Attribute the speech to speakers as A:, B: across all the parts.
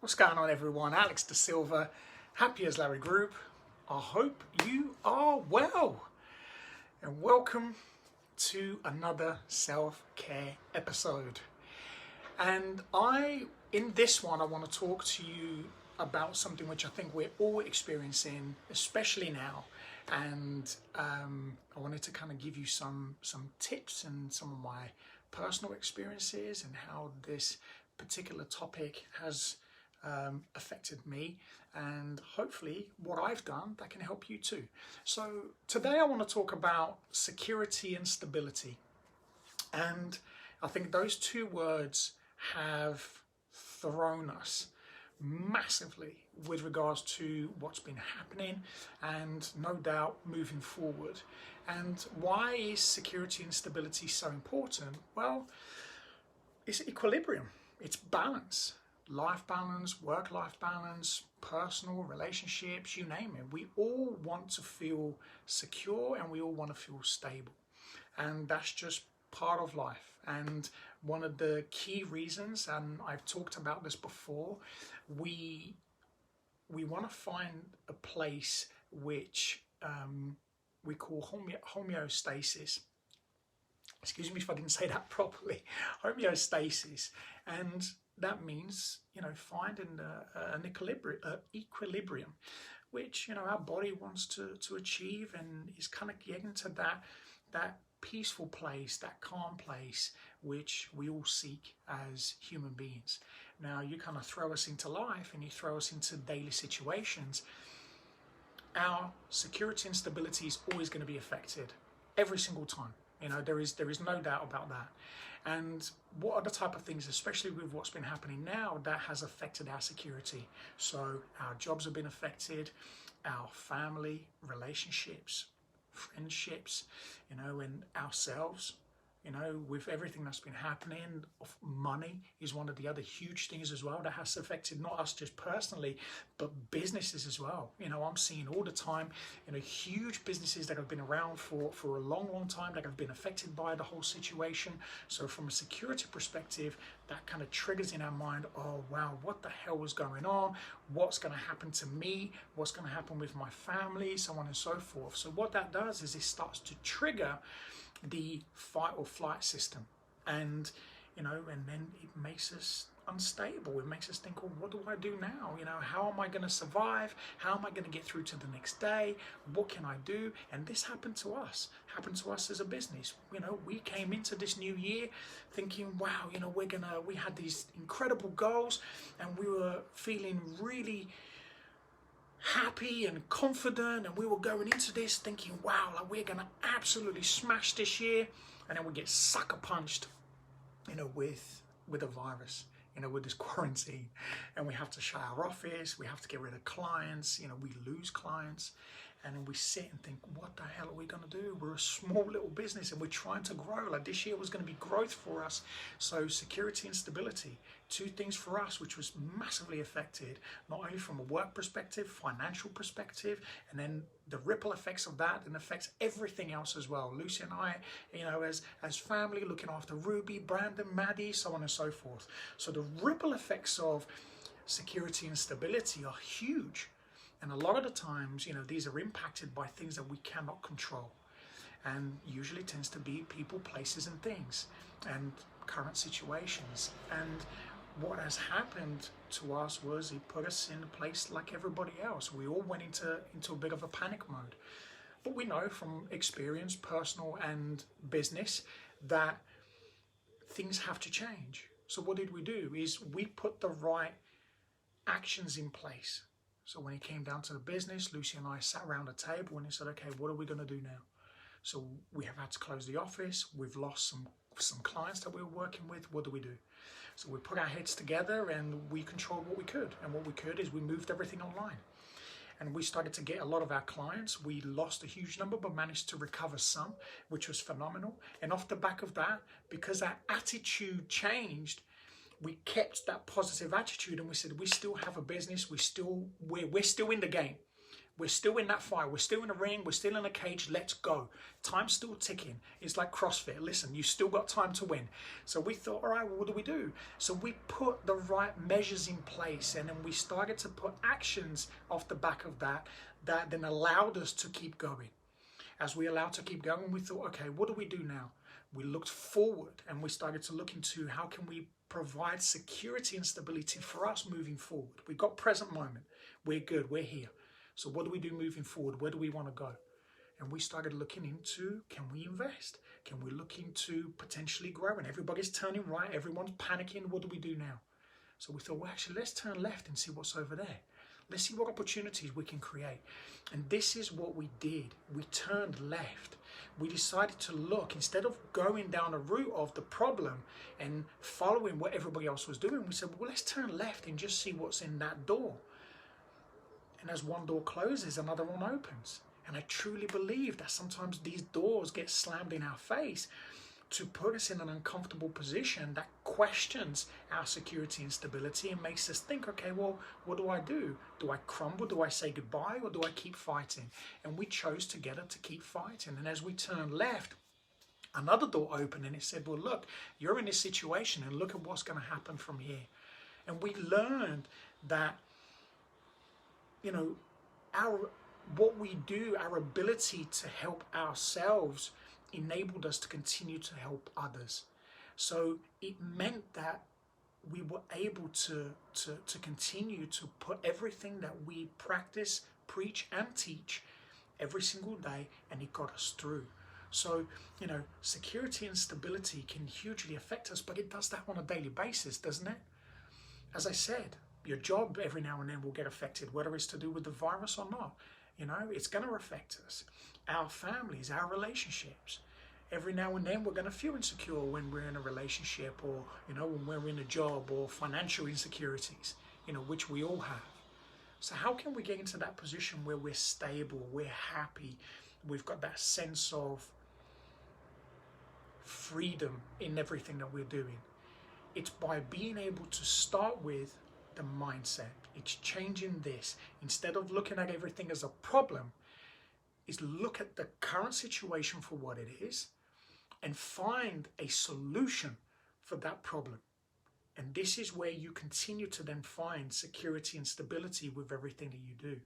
A: What's going on, everyone? Alex Da Silva, Happy as Larry Group. I hope you are well, and welcome to another self-care episode. And in this one, I want to talk to you about something which I think we're all experiencing, especially now. And I wanted to kind of give you some tips and some of my personal experiences and how this particular topic has affected me, and hopefully what I've done that can help you too. So today I want to talk about security and stability, and I think those two words have thrown us massively with regards to what's been happening and no doubt moving forward. And why is security and stability so important? Well, it's equilibrium, it's balance. Life balance, work-life balance, personal relationships, you name it. We all want to feel secure and we all want to feel stable. And that's just part of life. And one of the key reasons, and I've talked about this before, we want to find a place which we call homeostasis. Excuse me if I didn't say that properly. Homeostasis. And that means, finding an equilibrium, which, our body wants to achieve, and is kind of getting to that peaceful place, that calm place, which we all seek as human beings. Now, you kind of throw us into life and you throw us into daily situations. Our security and stability is always going to be affected every single time. There is no doubt about that. And what are the type of things, especially with what's been happening now, that has affected our security? So our jobs have been affected, our family, relationships, friendships, and ourselves. With everything that's been happening, money is one of the other huge things as well that has affected not us just personally, but businesses as well. I'm seeing all the time, huge businesses that have been around for a long time that have been affected by the whole situation. So from a security perspective, that kind of triggers in our mind, oh wow, what the hell is going on? What's going to happen to me? What's going to happen with my family? So on and so forth. So what that does is it starts to trigger the fight or flight system, and and then it makes us unstable. It makes us think, well, what do I do now? How am I going to survive? How am I going to get through to the next day? What can I do? And this happened to us as a business. We came into this new year thinking, wow, we had these incredible goals, and we were feeling really happy and confident, and we were going into this thinking, wow, we're gonna absolutely smash this year. And then we get sucker punched with a virus, with this quarantine, and we have to shut our office, we have to get rid of clients, we lose clients. And then we sit and think, what the hell are we going to do? We're a small little business and we're trying to grow. Like, this year was going to be growth for us. So security and stability, two things for us which was massively affected, not only from a work perspective, financial perspective, and then the ripple effects of that, and affects everything else as well. Lucy and I, as family, looking after Ruby, Brandon, Maddie, so on and so forth. So the ripple effects of security and stability are huge. And a lot of the times, these are impacted by things that we cannot control. And usually tends to be people, places, and things, and current situations. And what has happened to us was it put us in a place like everybody else. We all went into a bit of a panic mode. But we know from experience, personal and business, that things have to change. So what did we do? Is we put the right actions in place. So when it came down to the business, Lucy and I sat around a table and he said, okay, what are we going to do now? So we have had to close the office. We've lost some clients that we were working with. What do we do? So we put our heads together and we controlled what we could. And what we could is we moved everything online. And we started to get a lot of our clients. We lost a huge number, but managed to recover some, which was phenomenal. And off the back of that, because our attitude changed, we kept that positive attitude, and we said, we still have a business. We're still in the game. We're still in that fight. We're still in a ring. We're still in a cage. Let's go. Time's still ticking. It's like CrossFit. Listen, you still got time to win. So we thought, all right, well, what do we do? So we put the right measures in place, and then we started to put actions off the back of that then allowed us to keep going. As we allowed to keep going, we thought, okay, what do we do now? We looked forward and we started to look into how can we provide security and stability for us moving forward. We got present moment. We're good. We're here. So what do we do moving forward? Where do we want to go? And we started looking into, can we invest? Can we look into potentially growing? Everybody's turning right. Everyone's panicking. What do we do now? So we thought, well, actually, let's turn left and see what's over there. Let's see what opportunities we can create. And this is what we did. We turned left. We decided to look, instead of going down a route of the problem and following what everybody else was doing, we said, well, let's turn left and just see what's in that door. And as one door closes, another one opens. And I truly believe that sometimes these doors get slammed in our face to put us in an uncomfortable position that questions our security and stability and makes us think, okay, well, what do I do? Do I crumble? Do I say goodbye? Or do I keep fighting? And we chose together to keep fighting. And as we turned left, another door opened and it said, well, look, you're in this situation and look at what's going to happen from here. And we learned that, you know, what we do, our ability to help ourselves enabled us to continue to help others. So it meant that we were able to continue to put everything that we practice, preach, and teach every single day, and it got us through. So, you know, security and stability can hugely affect us, but it does that on a daily basis, doesn't it? As I said, your job every now and then will get affected, whether it's to do with the virus or not. You know, it's going to affect us. Our families, our relationships. Every now and then we're going to feel insecure when we're in a relationship, or, you know, when we're in a job, or financial insecurities, you know, which we all have. So how can we get into that position where we're stable, we're happy, we've got that sense of freedom in everything that we're doing? It's by being able to start with the mindset. It's changing this. Instead of looking at everything as a problem, is look at the current situation for what it is and find a solution for that problem. And this is where you continue to then find security and stability with everything that you do.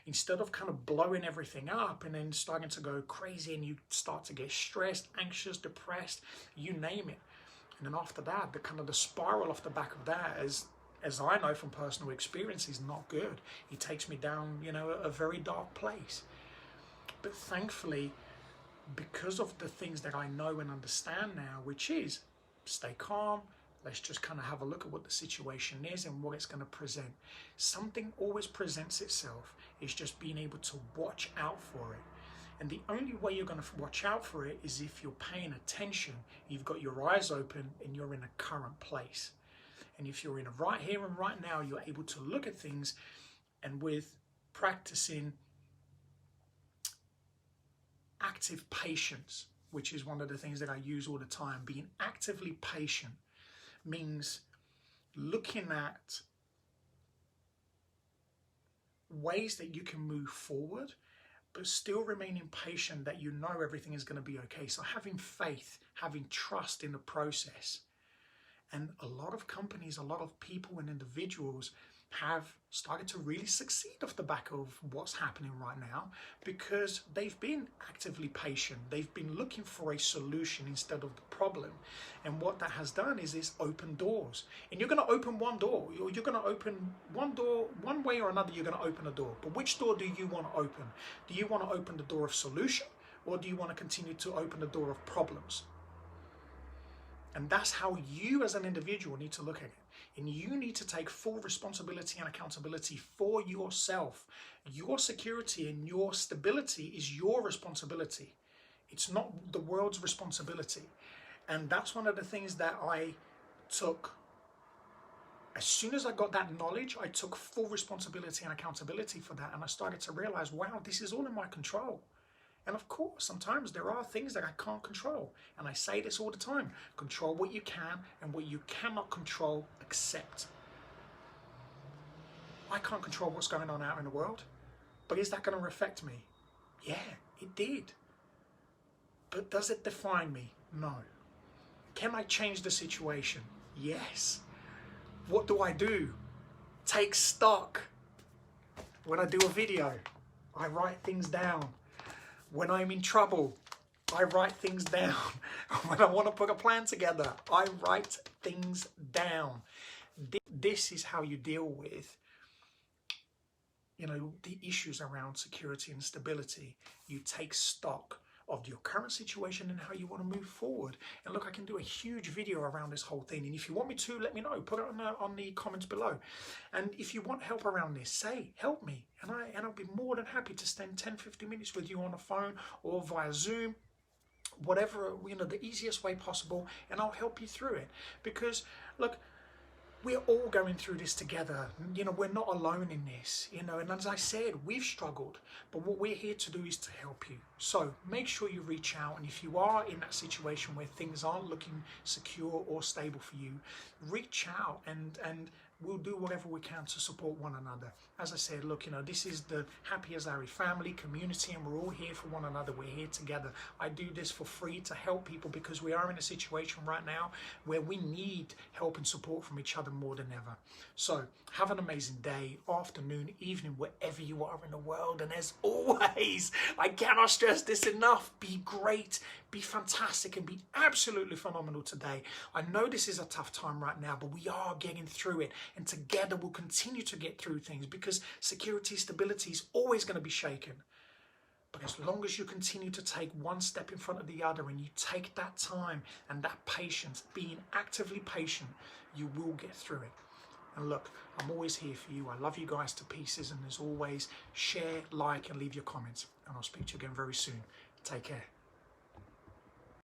A: Instead of kind of blowing everything up and then starting to go crazy and you start to get stressed, anxious, depressed, you name it. And then after that, the kind of the spiral off the back of that, as I know from personal experience, is not good. It takes me down, you know, a very dark place. But thankfully, because of the things that I know and understand now, which is stay calm, let's just kind of have a look at what the situation is and what it's going to present. Something always presents itself. It's just being able to watch out for it. And the only way you're going to watch out for it is if you're paying attention, you've got your eyes open and you're in a current place. And if you're in a right here and right now, you're able to look at things, and with practicing active patience, which is one of the things that I use all the time, being actively patient means looking at ways that you can move forward, but still remaining patient that you know everything is going to be okay. So having faith, having trust in the process. And a lot of companies, a lot of people and individuals have started to really succeed off the back of what's happening right now, because they've been actively patient. They've been looking for a solution instead of the problem. And what that has done is open doors. And you're going to open one door. You're going to open one door, one way or another, you're going to open a door. But which door do you want to open? Do you want to open the door of solution, or do you want to continue to open the door of problems? And that's how you as an individual need to look at it. And you need to take full responsibility and accountability for yourself. Your security and your stability is your responsibility. It's not the world's responsibility. And that's one of the things that I took. As soon as I got that knowledge, I took full responsibility and accountability for that. And I started to realize, wow, this is all in my control. And of course, sometimes there are things that I can't control. And I say this all the time. Control what you can, and what you cannot control, accept. I can't control what's going on out in the world. But is that going to affect me? Yeah, it did. But does it define me? No. Can I change the situation? Yes. What do? Take stock. When I do a video, I write things down. When I'm in trouble, I write things down. When I want to put a plan together, I write things down. This is how you deal with, the issues around security and stability. You take stock of your current situation and how you want to move forward. And look, I can do a huge video around this whole thing. And if you want me to, let me know. Put it on the comments below. And if you want help around this, say, help me. And I'll be more than happy to spend 10-15 minutes with you on the phone or via Zoom, whatever, the easiest way possible. And I'll help you through it. Because, look, we're all going through this together. We're not alone in this, and as I said, we've struggled, but what we're here to do is to help you. So make sure you reach out, and if you are in that situation where things aren't looking secure or stable for you, reach out and we'll do whatever we can to support one another. As I said, look, this is the Happy as Larry family community, and we're all here for one another. We're here together. I do this for free to help people because we are in a situation right now where we need help and support from each other more than ever. So have an amazing day, afternoon, evening, wherever you are in the world. And as always, I cannot stress this enough. Be great, be fantastic, and be absolutely phenomenal today. I know this is a tough time right now, but we are getting through it. And together we'll continue to get through things, because security, stability is always going to be shaken. But as long as you continue to take one step in front of the other, and you take that time and that patience, being actively patient, you will get through it. And look, I'm always here for you. I love you guys to pieces. And as always, share, like, and leave your comments. And I'll speak to you again very soon. Take care.